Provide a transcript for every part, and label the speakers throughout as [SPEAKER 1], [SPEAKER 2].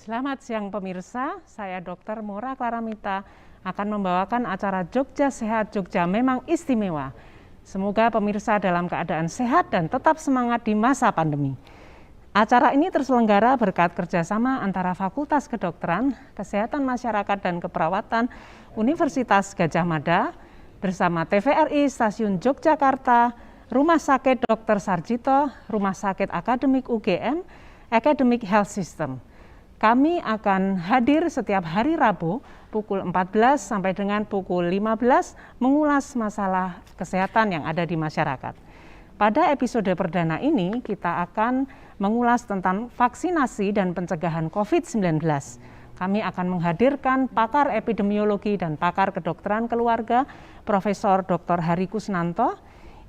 [SPEAKER 1] Selamat siang pemirsa, saya Dr. Mora Klaramita akan membawakan acara Jogja Sehat Jogja Memang Istimewa. Semoga pemirsa dalam keadaan sehat dan tetap semangat di masa pandemi. Acara ini terselenggara berkat kerjasama antara Fakultas Kedokteran, Kesehatan Masyarakat dan Keperawatan Universitas Gadjah Mada bersama TVRI Stasiun Yogyakarta, Rumah Sakit Dr. Sarjito, Rumah Sakit Akademik UGM, Academic Health System. Kami akan hadir setiap hari Rabu pukul 14 sampai dengan pukul 15 mengulas masalah kesehatan yang ada di masyarakat. Pada episode perdana ini kita akan mengulas tentang vaksinasi dan pencegahan COVID-19. Kami akan menghadirkan pakar epidemiologi dan pakar kedokteran keluarga Profesor Dr. Hari Kusnanto,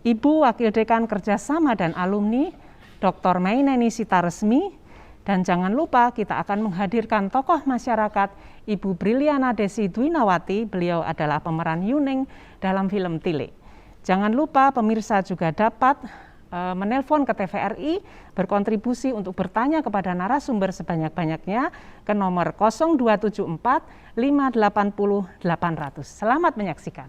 [SPEAKER 1] Ibu Wakil Dekan Kerjasama dan Alumni Dr. Maineni Sitaresmi. Dan jangan lupa kita akan menghadirkan tokoh masyarakat Ibu Briliana Desi Dwinawati, beliau adalah pemeran Yuning dalam film Tile. Jangan lupa pemirsa juga dapat menelpon ke TVRI, berkontribusi untuk bertanya kepada narasumber sebanyak-banyaknya ke nomor 0274 580 800. Selamat menyaksikan.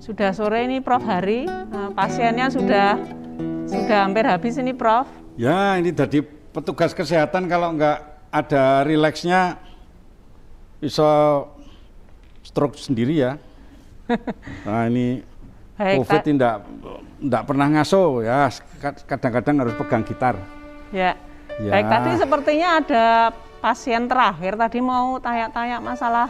[SPEAKER 1] Sudah sore ini Prof. Hari, pasiennya sudah hampir habis ini Prof.
[SPEAKER 2] Ya, ini jadi petugas kesehatan kalau nggak ada rileksnya bisa stroke sendiri ya. Nah ini baik, COVID tidak pernah ngaso ya, kadang-kadang harus pegang gitar.
[SPEAKER 1] Ya. Baik, tadi sepertinya ada pasien terakhir tadi mau tanya-tanya masalah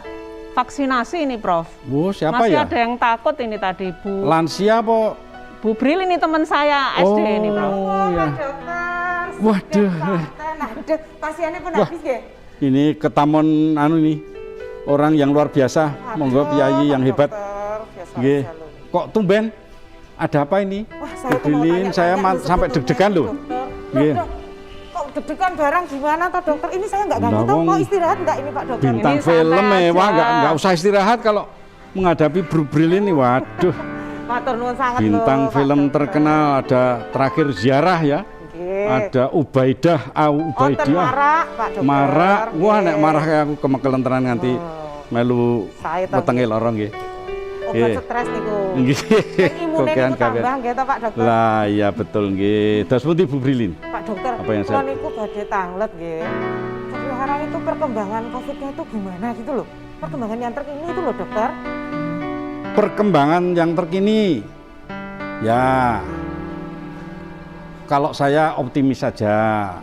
[SPEAKER 1] vaksinasi ini Prof.
[SPEAKER 2] Siapa
[SPEAKER 1] Masih
[SPEAKER 2] ya?
[SPEAKER 1] ada yang takut ini tadi Bu.
[SPEAKER 2] Lansia apa?
[SPEAKER 1] Bu Bril ini teman saya SD ini Prof.
[SPEAKER 2] Ya.
[SPEAKER 3] Pak Dokter.
[SPEAKER 2] Waduh.
[SPEAKER 3] Nah, pasiennya pun habis ya?
[SPEAKER 2] Ini ketamon ini orang yang luar biasa. Monggo Piyayi yang hebat. Nggih. Kok tumben? Ada apa ini?
[SPEAKER 3] Wah, saya
[SPEAKER 2] Brilin, saya sampai deg-degan loh. Nggih.
[SPEAKER 3] Deg-degan barang gimana toh dokter? Ini saya nggak ganggu toh, mau istirahat nggak ini Pak Dokter?
[SPEAKER 2] Bintang
[SPEAKER 1] ini
[SPEAKER 2] film mewah nggak usah istirahat kalau menghadapi Bu Bril ini. Waduh.
[SPEAKER 3] Matur nuwun sangat
[SPEAKER 2] bintang
[SPEAKER 3] loh,
[SPEAKER 2] film terkenal, ada Terakhir Ziarah ya.
[SPEAKER 3] Oke.
[SPEAKER 2] Ada Ubaidah,
[SPEAKER 3] Marak, Pak Dokter.
[SPEAKER 2] Marak. Wah, nek marah kayak aku kemekelenteran nganti melu wetenge lorong nggih.
[SPEAKER 3] Obat stres niku.
[SPEAKER 2] Nggih.
[SPEAKER 3] Imune niku tambah nggih toh Pak Dokter.
[SPEAKER 2] Lah iya betul nggih. Dos pundi Bu Brilin?
[SPEAKER 3] Pak Dokter,
[SPEAKER 2] Apa yang
[SPEAKER 3] kula niku badhe tanglet nggih. Sekarang itu perkembangan COVID-nya itu gimana gitu loh. Perkembangan yang terkini itu loh Dokter.
[SPEAKER 2] Perkembangan yang terkini. Ya. Kalau saya optimis saja.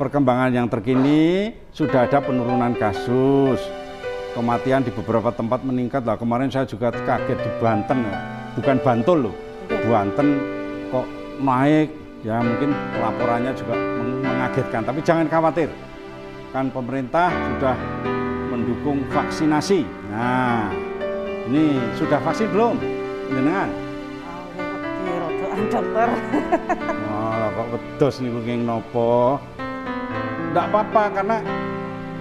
[SPEAKER 2] Perkembangan yang terkini sudah ada penurunan kasus. Kematian di beberapa tempat meningkat lah. Kemarin saya juga kaget di Banten, bukan Bantul loh. Banten kok naik, ya mungkin laporannya juga mengagetkan. Tapi jangan khawatir, kan pemerintah sudah mendukung vaksinasi. Nah, ini sudah vaksin belum? Jenengan?
[SPEAKER 3] Dokter.
[SPEAKER 2] Oh, kok wedhos niku nging nopo? Nggak apa-apa karena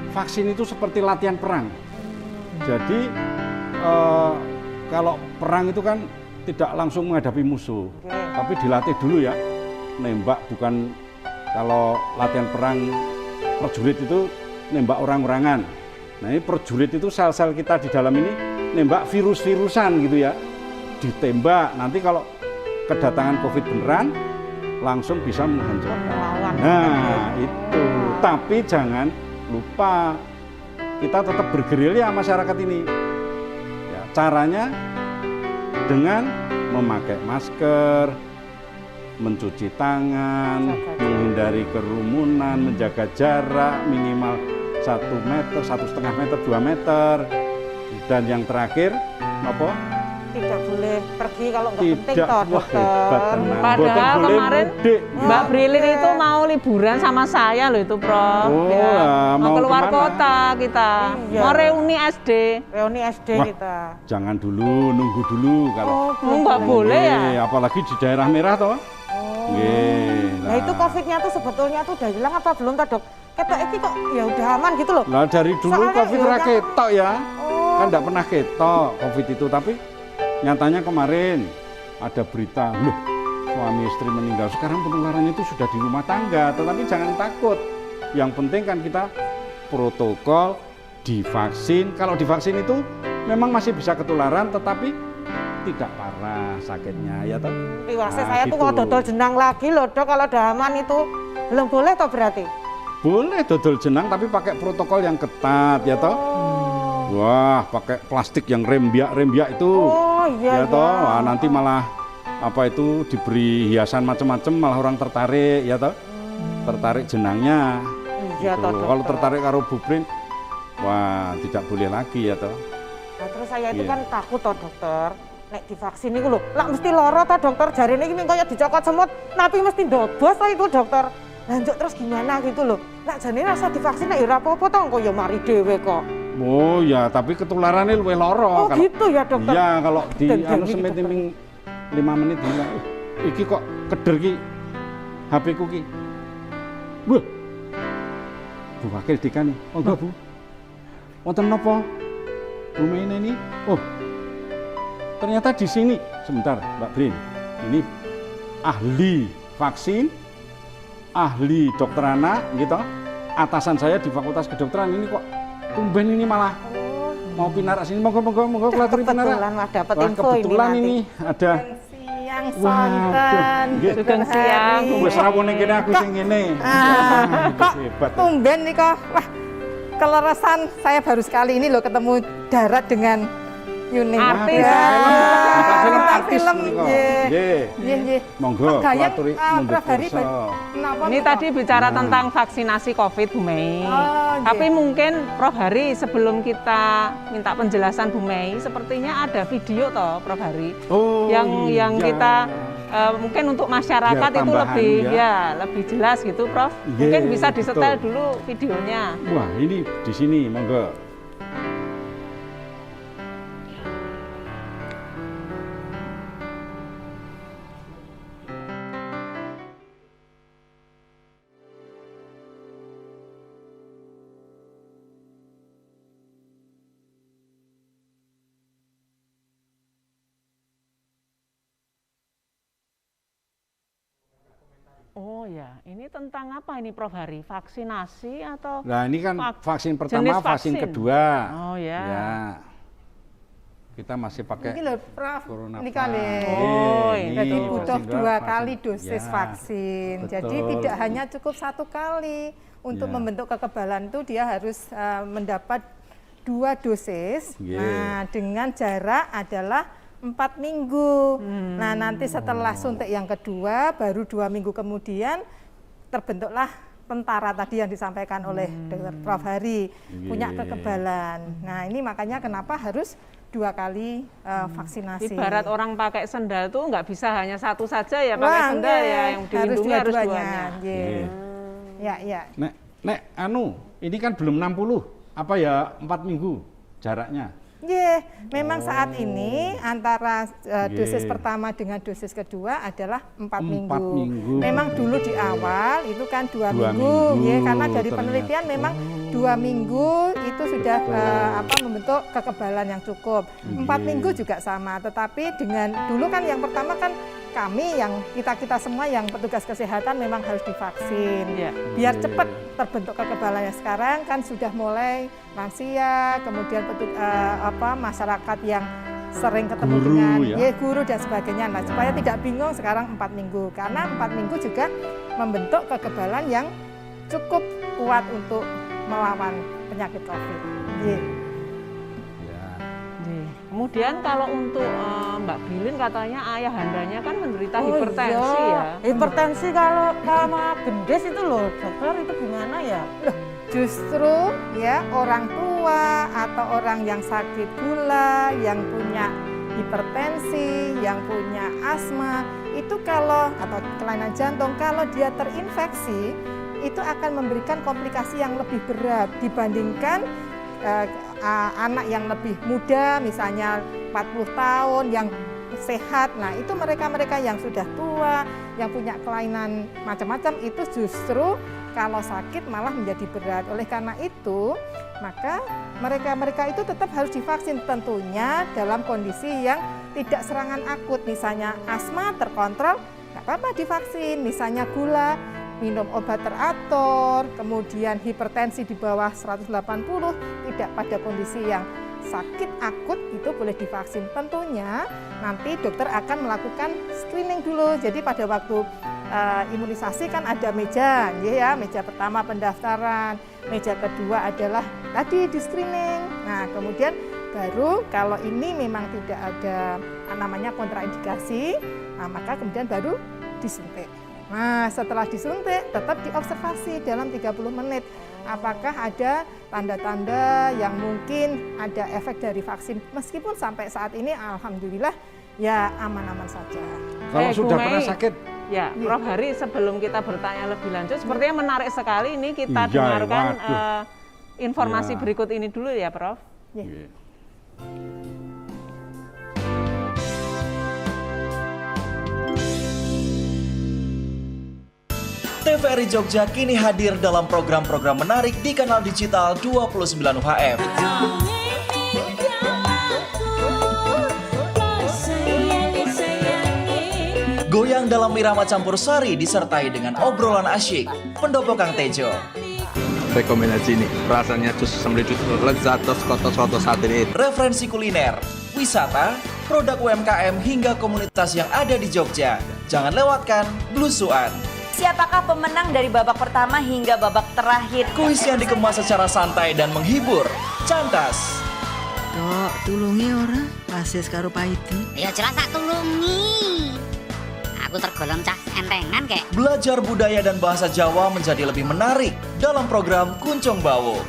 [SPEAKER 2] vaksin itu seperti latihan perang. Jadi kalau perang itu kan tidak langsung menghadapi musuh, tapi dilatih dulu ya. Nembak bukan, kalau latihan perang prajurit itu nembak orang-orangan. Nah ini prajurit itu sel-sel kita di dalam ini nembak virus-virusan gitu ya. Ditembak, nanti kalau kedatangan COVID beneran langsung bisa menghancurkan. Nah itu, tapi jangan lupa kita tetap bergerilya masyarakat ini. Ya, caranya dengan memakai masker, mencuci tangan, menghindari kerumunan, menjaga jarak minimal 1 meter, 1,5 meter, 2 meter. Dan yang terakhir,
[SPEAKER 3] tidak boleh pergi kalau nggak penting
[SPEAKER 2] Tidak,
[SPEAKER 3] toh
[SPEAKER 2] wah
[SPEAKER 3] dokter.
[SPEAKER 2] hebat tenang.
[SPEAKER 1] Padahal
[SPEAKER 2] Boten boleh
[SPEAKER 1] kemarin
[SPEAKER 2] mudik.
[SPEAKER 1] Mbak Brilin itu mau liburan sama saya loh itu, Prof.
[SPEAKER 2] Oh,
[SPEAKER 1] Ya.
[SPEAKER 2] lah,
[SPEAKER 1] Mau
[SPEAKER 2] mau
[SPEAKER 1] keluar
[SPEAKER 2] kemana?
[SPEAKER 1] kota kita.
[SPEAKER 3] Iya.
[SPEAKER 1] Mau reuni SD.
[SPEAKER 3] Reuni SD
[SPEAKER 2] Wah.
[SPEAKER 3] kita.
[SPEAKER 2] Jangan dulu, nunggu dulu kalau.
[SPEAKER 1] Oh, nggak boleh ya?
[SPEAKER 2] Apalagi di daerah merah toh.
[SPEAKER 3] Oh.
[SPEAKER 2] Nggih.
[SPEAKER 3] Nah itu COVID-nya tuh sebetulnya tuh udah hilang apa belum toh dok? Ketok iki kok ya udah aman gitu loh.
[SPEAKER 2] Lah dari dulu
[SPEAKER 3] Soalnya
[SPEAKER 2] Covid ra
[SPEAKER 3] iurannya-
[SPEAKER 2] ketok ya.
[SPEAKER 3] Oh.
[SPEAKER 2] Kan enggak pernah ketok Covid itu, tapi nyatanya kemarin ada berita, loh suami istri meninggal. Sekarang penularannya itu sudah di rumah tangga, tetapi jangan takut. Yang penting kan kita protokol, divaksin. Kalau divaksin itu memang masih bisa ketularan, tetapi tidak parah sakitnya, ya toh.
[SPEAKER 3] Riwase
[SPEAKER 2] Nah,
[SPEAKER 3] saya tuh
[SPEAKER 2] gitu.
[SPEAKER 3] mau dodol jenang lagi loh dok, kalau udah aman itu belum boleh toh berarti?
[SPEAKER 2] Boleh dodol jenang tapi pakai protokol yang ketat, ya toh. Wah, pakai plastik yang rembiak itu.
[SPEAKER 3] Oh iya
[SPEAKER 2] Ya toh, wah, nanti malah apa itu diberi hiasan macam-macam malah orang tertarik, ya toh. Tertarik jenangnya.
[SPEAKER 3] Iya
[SPEAKER 2] Gitu.
[SPEAKER 3] toh dokter.
[SPEAKER 2] Kalau tertarik karo bubrin, wah tidak boleh lagi, ya toh.
[SPEAKER 3] Nah, terus saya itu
[SPEAKER 2] Iya.
[SPEAKER 3] kan takut toh dokter. Nek divaksin itu loh, lah mesti loro toh dokter. Jarine iki kaya dicokot semut, tapi mesti ndobos toh itu dokter. Lanjut terus gimana gitu loh. Nak jane rasa divaksin nek ya ora apa-apa toh, kok ya mari dhewe kok.
[SPEAKER 2] Oh ya, tapi ketularannya luwih loro.
[SPEAKER 3] Oh gitu ya dokter.
[SPEAKER 2] Iya, kalau di
[SPEAKER 3] Dan
[SPEAKER 2] anu
[SPEAKER 3] gitu,
[SPEAKER 2] sementing 5 menit hilang. Iki kok keder ki HP ku ki. Wah. Bu Wakil Dekan. Oh enggak, Bu. Wonten napa? Bu Mene ini. Oh. Ternyata di sini. Sebentar, Mbak Brin. Ini ahli vaksin, ahli dokter anak gitu. Atasan saya di Fakultas Kedokteran ini kok tumben ini malah mau pinarak sini, monggo kula aturi pinarak.
[SPEAKER 3] Kebetulan mah dapat
[SPEAKER 2] Wah,
[SPEAKER 3] info
[SPEAKER 2] kebetulan
[SPEAKER 3] ini
[SPEAKER 2] ini ada
[SPEAKER 4] Siang
[SPEAKER 2] Wah,
[SPEAKER 4] sonten,
[SPEAKER 2] nggih.
[SPEAKER 1] Sugeng siang.
[SPEAKER 2] wis rawuh ning kene aku sing ngene.
[SPEAKER 4] kok
[SPEAKER 2] Hebat.
[SPEAKER 4] tumben nih kok. Wah, keleresan saya baru sekali ini loh ketemu darat dengan Yuni.
[SPEAKER 1] Artis.
[SPEAKER 4] Ya,
[SPEAKER 2] Bapak film
[SPEAKER 4] bintang
[SPEAKER 2] artis
[SPEAKER 4] film.
[SPEAKER 2] menika.
[SPEAKER 4] Nggih.
[SPEAKER 2] Nggih.
[SPEAKER 4] Nggih, nggih.
[SPEAKER 2] Monggo kula
[SPEAKER 4] Gayeng,
[SPEAKER 2] aturi
[SPEAKER 4] ah,
[SPEAKER 2] mundut
[SPEAKER 4] Prof. Hari,
[SPEAKER 2] kursa.
[SPEAKER 4] Kenapa
[SPEAKER 1] Ini
[SPEAKER 4] nih,
[SPEAKER 1] tadi
[SPEAKER 4] kok?
[SPEAKER 1] bicara tentang vaksinasi COVID, Bu Mei.
[SPEAKER 4] Oh, iya.
[SPEAKER 1] Tapi mungkin Prof Hari sebelum kita minta penjelasan Bu Mei, sepertinya ada video toh Prof Hari
[SPEAKER 2] Oh,
[SPEAKER 1] yang
[SPEAKER 2] iya.
[SPEAKER 1] kita mungkin untuk masyarakat
[SPEAKER 2] Biar
[SPEAKER 1] itu
[SPEAKER 2] tambahan,
[SPEAKER 1] lebih
[SPEAKER 2] ya.
[SPEAKER 1] lebih jelas gitu, Prof.
[SPEAKER 2] Iya,
[SPEAKER 1] Mungkin bisa disetel
[SPEAKER 2] betul.
[SPEAKER 1] dulu videonya.
[SPEAKER 2] Wah, ini di sini monggo.
[SPEAKER 1] Oh ya, ini tentang apa ini Prof Hari? Vaksinasi atau?
[SPEAKER 2] Nah, ini kan vaksin pertama,
[SPEAKER 1] jenis
[SPEAKER 2] vaksin
[SPEAKER 1] vaksin.
[SPEAKER 2] kedua.
[SPEAKER 1] Oh ya.
[SPEAKER 2] Ya. Kita masih pakai
[SPEAKER 4] Ini loh, Prof.
[SPEAKER 2] Corona
[SPEAKER 4] Ini kali.
[SPEAKER 1] Oh,
[SPEAKER 2] ini
[SPEAKER 4] Jadi
[SPEAKER 2] vaksin
[SPEAKER 4] butuh
[SPEAKER 2] kedua,
[SPEAKER 4] dua
[SPEAKER 2] vaksin.
[SPEAKER 4] kali dosis
[SPEAKER 2] Ya,
[SPEAKER 4] vaksin. Jadi
[SPEAKER 2] betul.
[SPEAKER 4] tidak hanya cukup satu kali. Untuk
[SPEAKER 2] Ya.
[SPEAKER 4] membentuk kekebalan itu dia harus mendapat 2 dosis.
[SPEAKER 2] Yeah.
[SPEAKER 4] Nah, dengan jarak adalah 4 minggu. Nah, nanti setelah suntik yang kedua, baru 2 minggu kemudian terbentuklah tentara tadi yang disampaikan oleh Dr. Prof Hari, punya
[SPEAKER 2] Yeah.
[SPEAKER 4] kekebalan. Nah, ini makanya kenapa harus 2 kali vaksinasi.
[SPEAKER 1] Ibarat orang pakai sendal tuh nggak bisa hanya satu saja ya pakai
[SPEAKER 4] Wah,
[SPEAKER 1] sendal
[SPEAKER 4] nggih.
[SPEAKER 1] ya, yang dilindungi harus
[SPEAKER 4] dua-duanya.
[SPEAKER 1] duanya.
[SPEAKER 4] Nggih. Ya, ya.
[SPEAKER 2] Nek anu, ini kan belum 60. Apa ya 4 minggu jaraknya?
[SPEAKER 4] Nggih, memang saat ini antara dosis
[SPEAKER 2] Nggih.
[SPEAKER 4] pertama dengan dosis kedua adalah 4
[SPEAKER 2] 4
[SPEAKER 4] minggu.
[SPEAKER 2] minggu.
[SPEAKER 4] Memang dulu di awal itu kan 2
[SPEAKER 2] 2
[SPEAKER 4] minggu,
[SPEAKER 2] minggu,
[SPEAKER 4] nggih, karena dari
[SPEAKER 2] ternyata.
[SPEAKER 4] penelitian memang 2 minggu itu sudah membentuk kekebalan yang cukup. 4
[SPEAKER 2] Nggih.
[SPEAKER 4] minggu juga sama, tetapi dengan dulu kan yang pertama kan kami yang kita semua yang petugas kesehatan memang harus divaksin.
[SPEAKER 1] Iya.
[SPEAKER 4] Biar
[SPEAKER 2] Oke.
[SPEAKER 4] cepat terbentuk kekebalannya. Sekarang kan sudah mulai lansia, kemudian masyarakat yang sering ketemu
[SPEAKER 2] Guru,
[SPEAKER 4] dengan
[SPEAKER 2] ya.
[SPEAKER 4] guru dan sebagainya. Nah, supaya tidak bingung sekarang 4 minggu karena 4 minggu juga membentuk kekebalan yang cukup kuat untuk melawan penyakit COVID.
[SPEAKER 2] Ya.
[SPEAKER 4] Iya.
[SPEAKER 1] Nih, kemudian kalau untuk Mbak Brilin katanya ayah handanya kan menderita hipertensi
[SPEAKER 3] iya.
[SPEAKER 1] ya.
[SPEAKER 3] Hipertensi kalau sama gendis itu loh dokter, itu gimana ya?
[SPEAKER 4] Justru ya orang tua atau orang yang sakit gula, yang punya hipertensi, yang punya asma, itu kalau atau kelainan jantung, kalau dia terinfeksi itu akan memberikan komplikasi yang lebih berat dibandingkan anak yang lebih muda, misalnya 40 tahun yang sehat. Nah, itu mereka-mereka yang sudah tua, yang punya kelainan macam-macam, itu justru kalau sakit malah menjadi berat. Oleh karena itu, maka mereka-mereka itu tetap harus divaksin, tentunya dalam kondisi yang tidak serangan akut. Misalnya asma terkontrol, nggak apa-apa divaksin. Misalnya gula, minum obat teratur, kemudian hipertensi di bawah 180, tidak pada kondisi yang sakit akut, itu boleh divaksin. Tentunya nanti dokter akan melakukan screening dulu. Jadi pada waktu imunisasi kan ada meja, ya, meja pertama pendaftaran, meja kedua adalah tadi di screening. Nah, kemudian baru kalau ini memang tidak ada namanya kontraindikasi, nah, maka kemudian baru disuntik. Nah, setelah disuntik tetap diobservasi dalam 30 menit. Apakah ada tanda-tanda yang mungkin ada efek dari vaksin? Meskipun sampai saat ini alhamdulillah ya aman-aman saja.
[SPEAKER 2] Kalau sudah
[SPEAKER 1] Bu
[SPEAKER 2] pernah
[SPEAKER 1] Mei,
[SPEAKER 2] sakit,
[SPEAKER 1] ya, Prof Hari, sebelum kita bertanya lebih lanjut, sepertinya menarik sekali ini kita
[SPEAKER 2] Iya,
[SPEAKER 1] dengarkan
[SPEAKER 2] waduh.
[SPEAKER 1] informasi
[SPEAKER 2] Ya.
[SPEAKER 1] berikut ini dulu ya, Prof.
[SPEAKER 4] Ya.
[SPEAKER 2] Iya.
[SPEAKER 5] TVRI Jogja kini hadir dalam program-program menarik di kanal digital 29 UHF. Goyang dalam irama campur sari disertai dengan obrolan asyik. Pendopo Kang Tejo.
[SPEAKER 6] Rekomendasi ini rasanya jus sembelit lezat kotos saat ini.
[SPEAKER 5] Referensi kuliner, wisata, produk UMKM hingga komunitas yang ada di Jogja. Jangan lewatkan Blusuan.
[SPEAKER 7] Siapakah pemenang dari babak pertama hingga babak terakhir?
[SPEAKER 5] Kuis yang dikemas secara santai dan menghibur. Cantas.
[SPEAKER 8] Dok, tulungi ora rasis karo Paidi.
[SPEAKER 9] Ya jelas tak tulungi. Aku tergolong cah entengan kek.
[SPEAKER 5] Belajar budaya dan bahasa Jawa menjadi lebih menarik dalam program Kuncung Bawo.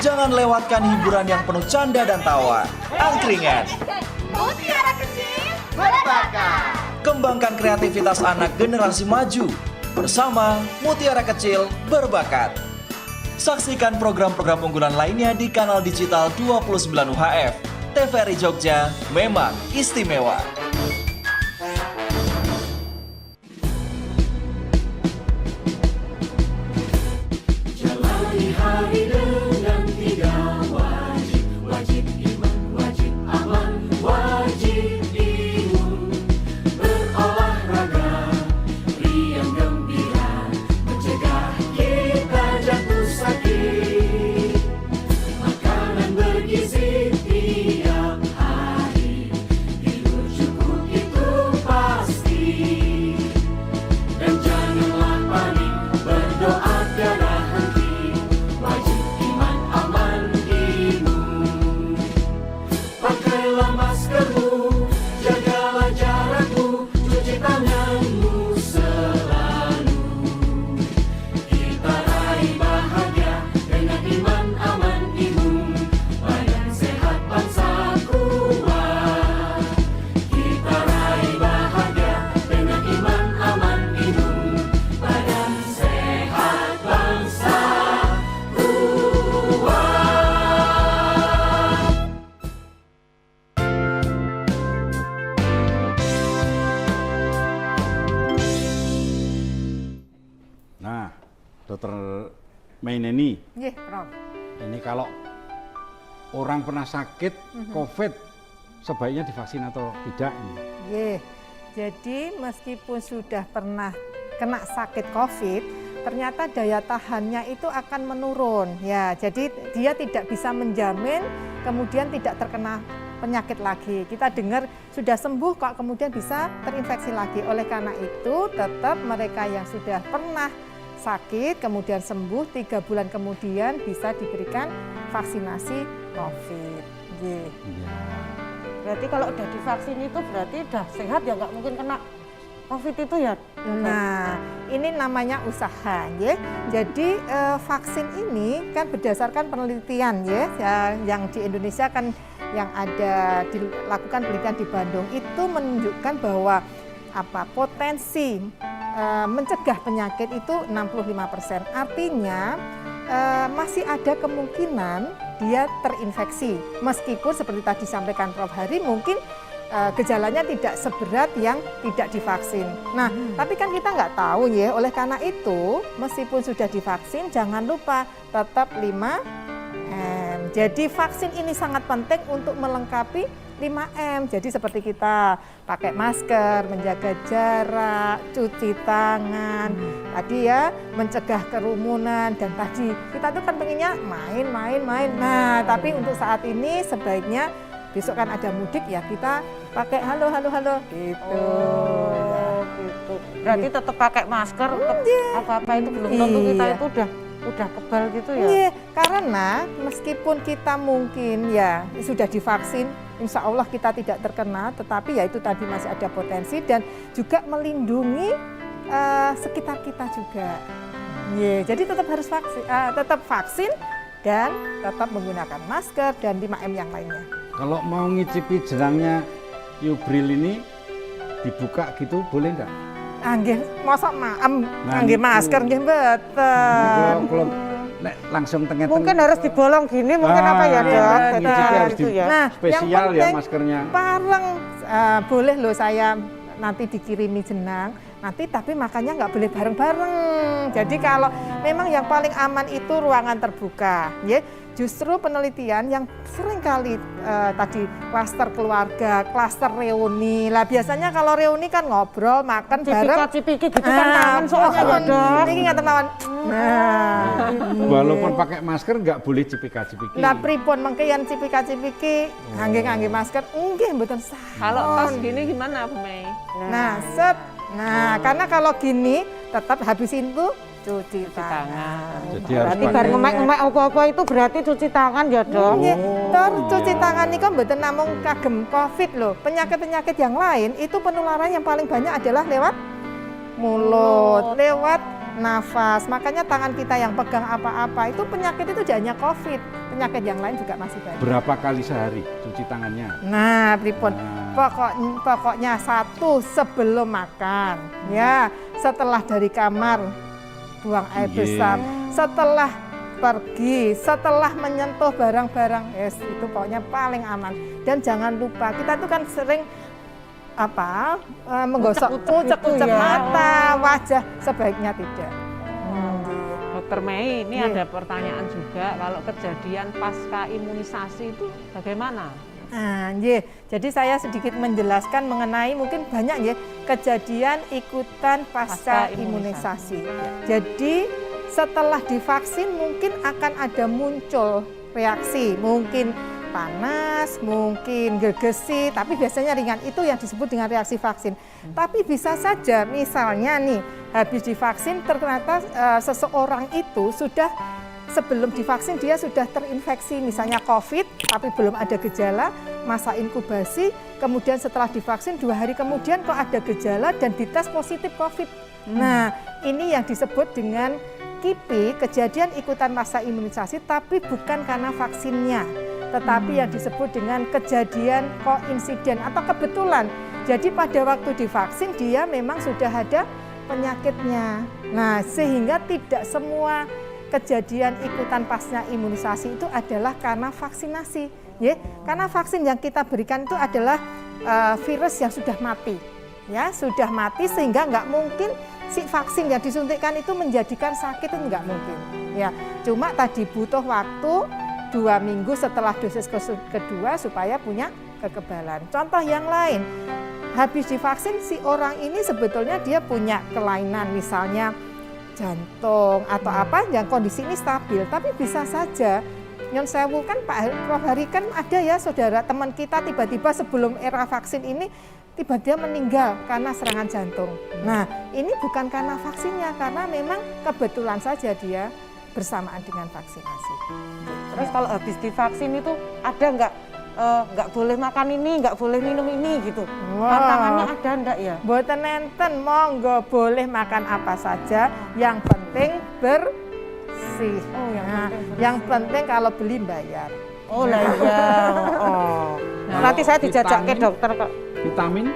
[SPEAKER 5] Jangan lewatkan hiburan yang penuh canda dan tawa. Angkringan.
[SPEAKER 7] Mutiara kecil berbakat.
[SPEAKER 5] Kembangkan kreativitas anak generasi maju bersama Mutiara Kecil Berbakat. Saksikan program-program unggulan lainnya di kanal digital 29 UHF. TVRI Jogja memang istimewa.
[SPEAKER 10] Jalani hari dengan tiga wajib, wajib iman, wajib aman, wajib imun. Berolahraga, riang gembira, mencegah kita jatuh sakit. Makanan bergizi tiap hari, tidur cukup itu pasti. Dan janganlah panik, berdoa tiada henti. Wajib iman, aman, imun. Pakailah maskermu, jagalah jarakmu, cuci tanganmu selalu. Kita raih bahagia dengan iman, aman, imun. Badan sehat, bangsa kuat. Kita raih bahagia dengan iman, aman, imun. Badan sehat, bangsa kuat.
[SPEAKER 2] Nah, Dokter Maineni,
[SPEAKER 4] Nggih, Prof.
[SPEAKER 2] ini kalau orang pernah sakit COVID, sebaiknya divaksin atau tidak ini?
[SPEAKER 4] Nggih. Jadi meskipun sudah pernah kena sakit COVID, ternyata daya tahannya itu akan menurun. Ya, jadi dia tidak bisa menjamin kemudian tidak terkena penyakit lagi. Kita dengar sudah sembuh kok kemudian bisa terinfeksi lagi. Oleh karena itu tetap mereka yang sudah pernah sakit kemudian sembuh 3 bulan kemudian bisa diberikan vaksinasi COVID. Nggih.
[SPEAKER 3] Berarti kalau udah divaksin itu berarti udah sehat ya, nggak mungkin kena COVID itu ya?
[SPEAKER 4] Nah, ini namanya usaha, ya. Jadi vaksin ini kan berdasarkan penelitian, ya, yang di Indonesia kan yang ada dilakukan penelitian di Bandung itu menunjukkan bahwa potensi mencegah penyakit itu 65%. Artinya masih ada kemungkinan dia terinfeksi. Meskipun seperti tadi disampaikan Prof. Hari mungkin gejalanya tidak seberat yang tidak divaksin. Nah, tapi kan kita nggak tahu ya. Oleh karena itu, meskipun sudah divaksin, jangan lupa tetap 5M. Jadi vaksin ini sangat penting untuk melengkapi 5M. Jadi seperti kita pakai masker, menjaga jarak, cuci tangan, tadi ya mencegah kerumunan, dan tadi kita tuh kan pengennya main. Nah, tapi untuk saat ini sebaiknya besok kan ada mudik ya, kita pakai halo gitu.
[SPEAKER 3] Gitu. Berarti tetap pakai masker, apa-apa itu belum tentu kita itu udah kebal gitu ya.
[SPEAKER 4] Iya, karena meskipun kita mungkin ya sudah divaksin, insya Allah kita tidak terkena, tetapi ya itu tadi masih ada potensi dan juga melindungi sekitar kita juga. Iya, jadi tetap harus vaksin dan tetap menggunakan masker dan 5M yang lainnya.
[SPEAKER 2] Kalau mau ngicipi jenangnya Yubril ini dibuka gitu boleh enggak?
[SPEAKER 4] Nggih, mosok nggih masker nggih mboten.
[SPEAKER 2] Kalau langsung tengah-tengah.
[SPEAKER 3] Mungkin harus dibolong gini, mungkin apa ya, Dok?
[SPEAKER 2] Ngicipi harus
[SPEAKER 3] Gitu ya.
[SPEAKER 4] Nah,
[SPEAKER 2] spesial
[SPEAKER 4] yang penting,
[SPEAKER 2] ya maskernya.
[SPEAKER 4] Pareng boleh loh saya nanti dikirimi jenang. Nanti tapi makannya nggak boleh bareng-bareng. Jadi kalau memang yang paling aman itu ruangan terbuka, ya. Justru penelitian yang seringkali tadi klaster keluarga, klaster reuni. Lah biasanya kalau reuni kan ngobrol, makan bareng.
[SPEAKER 3] Cipika-cipiki gitu kan kangen soalnya ya, Dok.
[SPEAKER 4] Ini ngaten mawon. Nah,
[SPEAKER 2] Walaupun pakai masker nggak boleh cipika-cipiki.
[SPEAKER 4] lah pripun mengke yen cipika-cipiki ngangge masker nggih mboten sah.
[SPEAKER 1] Kalau pas gini gimana Bu Mei?
[SPEAKER 4] Nah, karena kalau gini tetap habisin tuh cuci tangan.
[SPEAKER 2] Jadi harus
[SPEAKER 3] Berarti bar ngemek-ngemek apa-apa itu berarti cuci tangan ya, Dok.
[SPEAKER 4] Nggih, cuci tangan niku mboten namung kagem Covid loh. Penyakit-penyakit yang lain itu penularan yang paling banyak adalah lewat mulut, lewat nafas. Makanya tangan kita yang pegang apa-apa itu penyakit itu tidak hanya Covid, penyakit yang lain juga masih banyak.
[SPEAKER 2] berapa kali sehari cuci tangannya?
[SPEAKER 4] Nah, pripun? Pokoknya 1 sebelum makan, ya. Setelah dari kamar buang air besar, setelah pergi, setelah menyentuh barang-barang, itu pokoknya paling aman. Dan jangan lupa kita tuh kan sering menggosok ucek-ucek mata, wajah, sebaiknya tidak.
[SPEAKER 1] Dokter Mei, ini ada pertanyaan juga, kalau kejadian pasca imunisasi itu bagaimana?
[SPEAKER 4] Jadi saya sedikit menjelaskan mengenai mungkin banyak ya kejadian ikutan pasca imunisasi. Jadi setelah divaksin mungkin akan ada muncul reaksi, mungkin panas, mungkin gegesi, tapi biasanya ringan. Itu yang disebut dengan reaksi vaksin. Tapi bisa saja misalnya nih habis divaksin ternyata seseorang itu sudah sebelum divaksin dia sudah terinfeksi misalnya COVID tapi belum ada gejala, masa inkubasi, kemudian setelah divaksin 2 hari kemudian kok ada gejala dan dites positif COVID. Nah, ini yang disebut dengan KIPI, kejadian ikutan masa imunisasi, tapi bukan karena vaksinnya, tetapi yang disebut dengan kejadian koinsiden atau kebetulan. Jadi pada waktu divaksin dia memang sudah ada penyakitnya. Nah, sehingga tidak semua kejadian ikutan pasca imunisasi itu adalah karena vaksinasi, ya. Karena vaksin yang kita berikan itu adalah virus yang sudah mati, ya, sudah mati sehingga nggak mungkin si vaksin yang disuntikkan itu menjadikan sakit, itu nggak mungkin, ya. Cuma tadi butuh waktu 2 minggu setelah dosis kedua supaya punya kekebalan. Contoh yang lain, habis divaksin si orang ini sebetulnya dia punya kelainan misalnya jantung atau apa yang kondisi ini stabil, tapi bisa saja nyon sewu kan Prof. Hari kan ada ya saudara teman kita tiba-tiba sebelum era vaksin ini tiba-tiba meninggal karena serangan jantung. Nah, ini bukan karena vaksinnya, karena memang kebetulan saja dia bersamaan dengan vaksinasi.
[SPEAKER 3] Terus kalau habis divaksin itu ada nggak nggak boleh makan ini, nggak boleh minum ini gitu.
[SPEAKER 4] Wah.
[SPEAKER 3] Pantangannya ada enggak ya?
[SPEAKER 4] Mboten nenten, monggo boleh makan apa saja, yang penting bersih.
[SPEAKER 3] Oh,
[SPEAKER 4] yang penting kalau beli bayar.
[SPEAKER 3] Oh lah iya. Oh. Nanti saya dijajak ke dokter kok.
[SPEAKER 2] Vitamin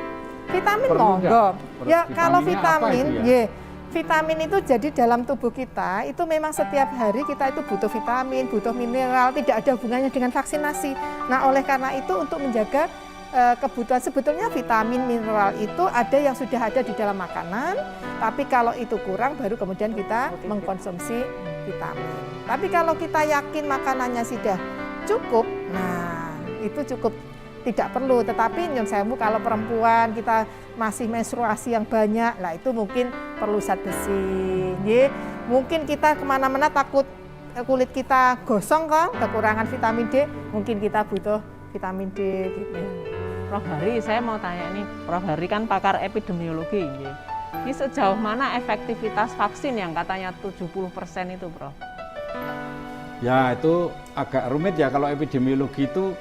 [SPEAKER 4] Vitamin
[SPEAKER 2] Perlu
[SPEAKER 4] monggo.
[SPEAKER 2] nggak?
[SPEAKER 4] Ya kalau
[SPEAKER 2] Vitaminnya apa
[SPEAKER 4] vitamin,
[SPEAKER 2] itu ya?
[SPEAKER 4] vitamin itu jadi dalam tubuh kita itu memang setiap hari kita itu butuh vitamin, butuh mineral, tidak ada hubungannya dengan vaksinasi. Nah, oleh karena itu untuk menjaga kebutuhan sebetulnya vitamin mineral itu ada yang sudah ada di dalam makanan, tapi kalau itu kurang baru kemudian kita mengkonsumsi vitamin. Tapi kalau kita yakin makanannya sudah cukup, nah itu cukup. Tidak perlu, tetapi nyun sewu kalau perempuan kita masih menstruasi yang banyak, lah itu mungkin perlu zat besi. Mungkin kita kemana-mana takut kulit kita gosong kan, kekurangan vitamin D, mungkin kita butuh vitamin D gitu.
[SPEAKER 1] Prof Hari, saya mau tanya nih, Prof Hari kan pakar epidemiologi. Ini sejauh mana efektivitas vaksin yang katanya 70% itu, Prof?
[SPEAKER 2] ya itu agak rumit ya kalau epidemiologi itu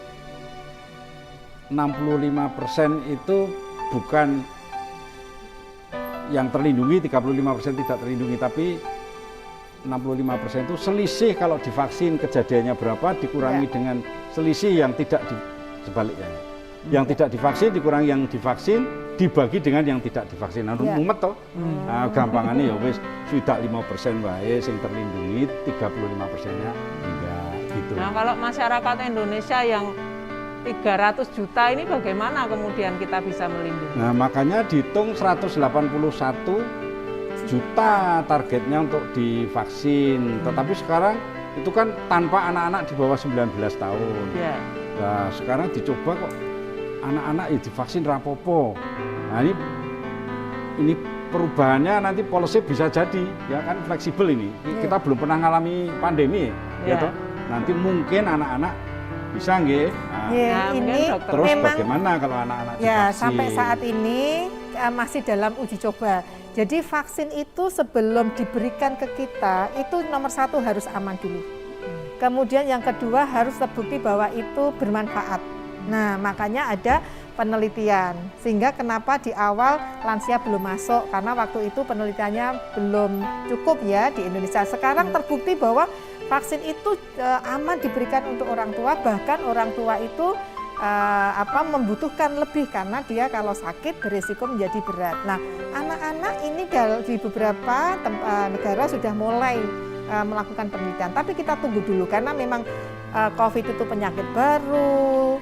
[SPEAKER 2] 65% itu bukan yang terlindungi, 35% tidak terlindungi, tapi 65% itu selisih kalau divaksin kejadiannya berapa dikurangi dengan selisih yang tidak sebaliknya. Yang tidak divaksin dikurangi yang divaksin dibagi dengan yang tidak divaksin. Nah, mumet toh. Nah, gampangannya ya wis sudah 5% wae sing terlindungi, 35%-nya enggak gitu.
[SPEAKER 1] Nah, kalau masyarakat Indonesia yang 300 juta ini bagaimana kemudian kita bisa melindungi?
[SPEAKER 2] Nah, makanya dihitung 181 juta targetnya untuk divaksin. Tetapi sekarang itu kan tanpa anak-anak di bawah 19 tahun.
[SPEAKER 1] Ya.
[SPEAKER 2] Nah, sekarang dicoba kok anak-anak ya divaksin rapopo. Nah, ini perubahannya nanti polisi bisa jadi, ya kan fleksibel ini. Kita belum pernah ngalami pandemi, ya toh. Nanti mungkin anak-anak bisa nggih.
[SPEAKER 4] Nah, ini
[SPEAKER 2] terus
[SPEAKER 4] memang,
[SPEAKER 2] bagaimana kalau anak-anak
[SPEAKER 4] ya
[SPEAKER 2] divaksin?
[SPEAKER 4] sampai saat ini masih dalam uji coba. Jadi vaksin itu sebelum diberikan ke kita itu nomor satu harus aman dulu. Kemudian yang kedua harus terbukti bahwa itu bermanfaat. Nah, makanya ada penelitian. Sehingga kenapa di awal lansia belum masuk, karena waktu itu penelitiannya belum cukup ya di Indonesia. Sekarang terbukti bahwa vaksin itu aman diberikan untuk orang tua, bahkan orang tua itu membutuhkan lebih karena dia kalau sakit berisiko menjadi berat. Nah, anak-anak ini di beberapa negara sudah mulai melakukan penelitian, tapi kita tunggu dulu karena memang COVID itu penyakit baru,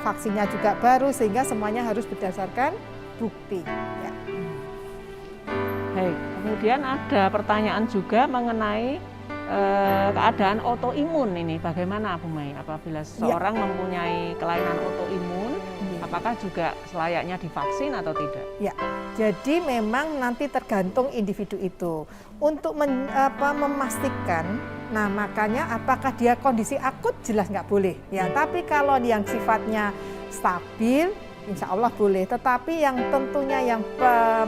[SPEAKER 4] vaksinnya juga baru, sehingga semuanya harus berdasarkan bukti. Ya.
[SPEAKER 1] Baik, kemudian ada pertanyaan juga mengenai keadaan autoimun ini. Bagaimana Bu Mai apabila seseorang mempunyai kelainan autoimun, apakah juga selayaknya divaksin atau tidak?
[SPEAKER 4] Ya, jadi memang nanti tergantung individu itu. Untuk memastikan, nah makanya apakah dia kondisi akut jelas nggak boleh. Ya, tapi kalau yang sifatnya stabil, insya Allah boleh. Tetapi yang tentunya yang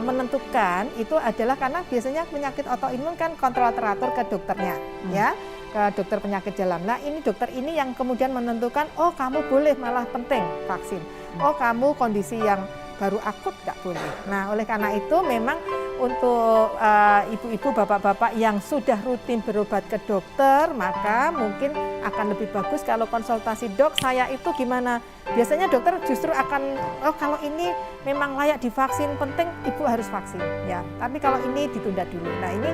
[SPEAKER 4] menentukan itu adalah karena biasanya penyakit autoimun kan kontrol teratur ke dokternya, ya, ke dokter penyakit dalam. Nah, ini dokter ini yang kemudian menentukan, oh kamu boleh, malah penting vaksin. Oh kamu kondisi yang baru akut nggak boleh. Nah, oleh karena itu memang untuk ibu-ibu, bapak-bapak yang sudah rutin berobat ke dokter, maka mungkin akan lebih bagus kalau konsultasi dok, saya itu gimana? Biasanya dokter justru akan, oh kalau ini memang layak divaksin, penting ibu harus vaksin. Ya, tapi kalau ini ditunda dulu. Nah, ini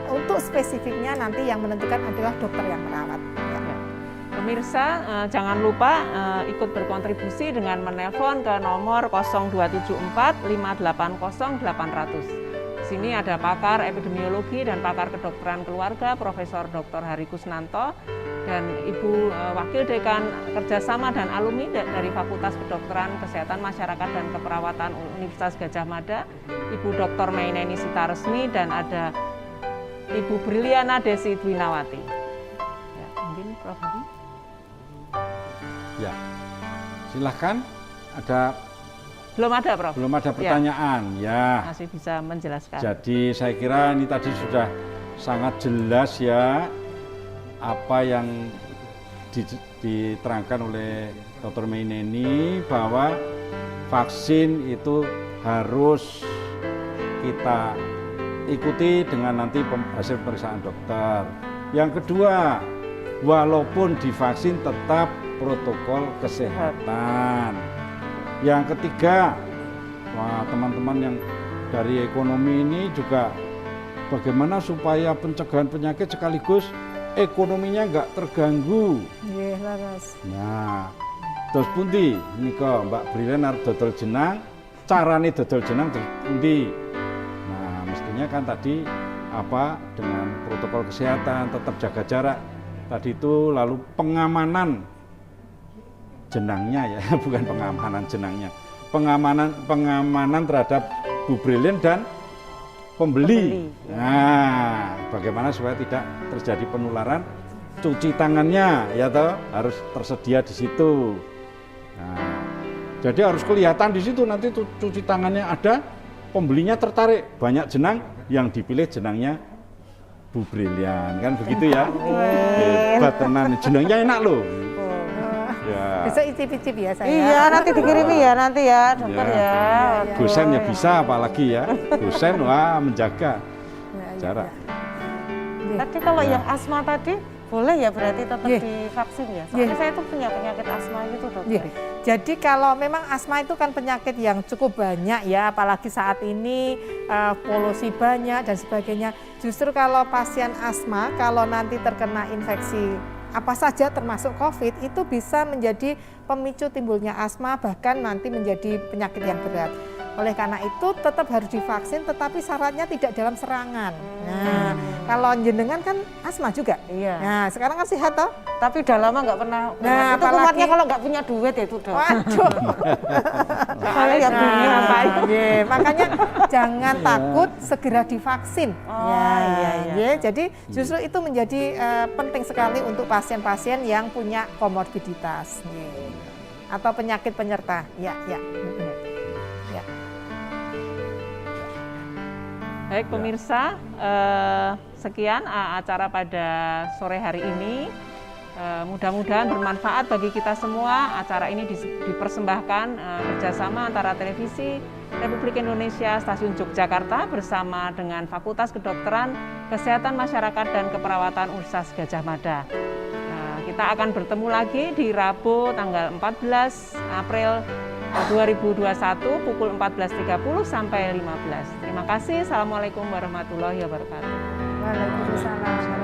[SPEAKER 4] untuk spesifiknya nanti yang menentukan adalah dokter yang merawat. Ya.
[SPEAKER 1] Pemirsa, jangan lupa ikut berkontribusi dengan menelpon ke nomor 0274 580 800. Di sini ada pakar epidemiologi dan pakar kedokteran keluarga, Profesor Dr. Hari Kusnanto, dan Ibu Wakil Dekan Kerjasama dan Alumni dari Fakultas Kedokteran Kesehatan Masyarakat dan Keperawatan Universitas Gadjah Mada, Ibu Dr. Maineni Sitaresmi, dan ada Ibu Briliana Desi Dwinawati. Ya, mungkin Prof. Hari.
[SPEAKER 2] Ya, silahkan.
[SPEAKER 1] Belum ada, Prof.
[SPEAKER 2] Belum ada pertanyaan, ya.
[SPEAKER 1] Masih bisa menjelaskan.
[SPEAKER 2] Jadi saya kira ini tadi sudah sangat jelas ya apa yang diterangkan oleh Dr. Maineni bahwa vaksin itu harus kita ikuti dengan nanti hasil pemeriksaan dokter. Yang kedua, walaupun divaksin tetap protokol kesehatan. Yang ketiga, teman-teman yang dari ekonomi ini juga bagaimana supaya pencegahan penyakit sekaligus ekonominya nggak terganggu.
[SPEAKER 4] Nggih, leres.
[SPEAKER 2] Nah, terus pundi nika Mbak Brilian arep dodol jenang, carane dodol jenang terus pundi. Nah, mestinya kan tadi dengan protokol kesehatan, tetap jaga jarak. Tadi itu lalu pengamanan jenangnya ya, bukan pengamanan jenangnya. Pengamanan terhadap Bu Brilian dan pembeli. Nah, bagaimana supaya tidak terjadi penularan? Cuci tangannya ya toh harus tersedia di situ. Nah, jadi harus kelihatan di situ nanti cuci tangannya ada, pembelinya tertarik, banyak jenang yang dipilih jenangnya Bu Brilian kan begitu ya. Hebat tenan, jenangnya enak loh. Ya.
[SPEAKER 4] Bisa icip-icip ya saya.
[SPEAKER 3] Iya, nanti dikirimi ya nanti ya dokter ya.
[SPEAKER 2] Dosen ya bisa apalagi ya. Dosen wah menjaga jarak.
[SPEAKER 3] Tadi kalau yang asma tadi boleh ya berarti tetap divaksin ya. Soalnya saya tuh punya penyakit asma gitu dokter.
[SPEAKER 4] Jadi kalau memang asma itu kan penyakit yang cukup banyak ya, apalagi saat ini polusi banyak dan sebagainya. Justru kalau pasien asma kalau nanti terkena infeksi apa saja termasuk COVID itu bisa menjadi pemicu timbulnya asma bahkan nanti menjadi penyakit yang berat. Oleh karena itu tetap harus divaksin tetapi syaratnya tidak dalam serangan. Nah, kalau jenengan kan asma juga.
[SPEAKER 3] Iya.
[SPEAKER 4] Nah, sekarang kan sehat toh?
[SPEAKER 3] Tapi udah lama nggak pernah.
[SPEAKER 4] Nah,
[SPEAKER 3] itu kumatnya kalau nggak punya duit ya itu dok.
[SPEAKER 4] Waduh.
[SPEAKER 3] Soalnya ya bingung ngapain.
[SPEAKER 4] Makanya jangan takut segera divaksin. Jadi justru itu menjadi penting sekali untuk pasien-pasien yang punya komorbiditas atau penyakit penyerta. Ya.
[SPEAKER 1] Baik pemirsa, sekian acara pada sore hari ini. Mudah-mudahan bermanfaat bagi kita semua. Acara ini dipersembahkan kerjasama antara Televisi Republik Indonesia Stasiun Yogyakarta bersama dengan Fakultas Kedokteran, Kesehatan Masyarakat dan Keperawatan Universitas Gadjah Mada. Kita akan bertemu lagi di Rabu tanggal 14 April 2021 pukul 14.30 sampai 15. Terima kasih. Assalamualaikum warahmatullahi wabarakatuh.
[SPEAKER 4] Waalaikumsalam.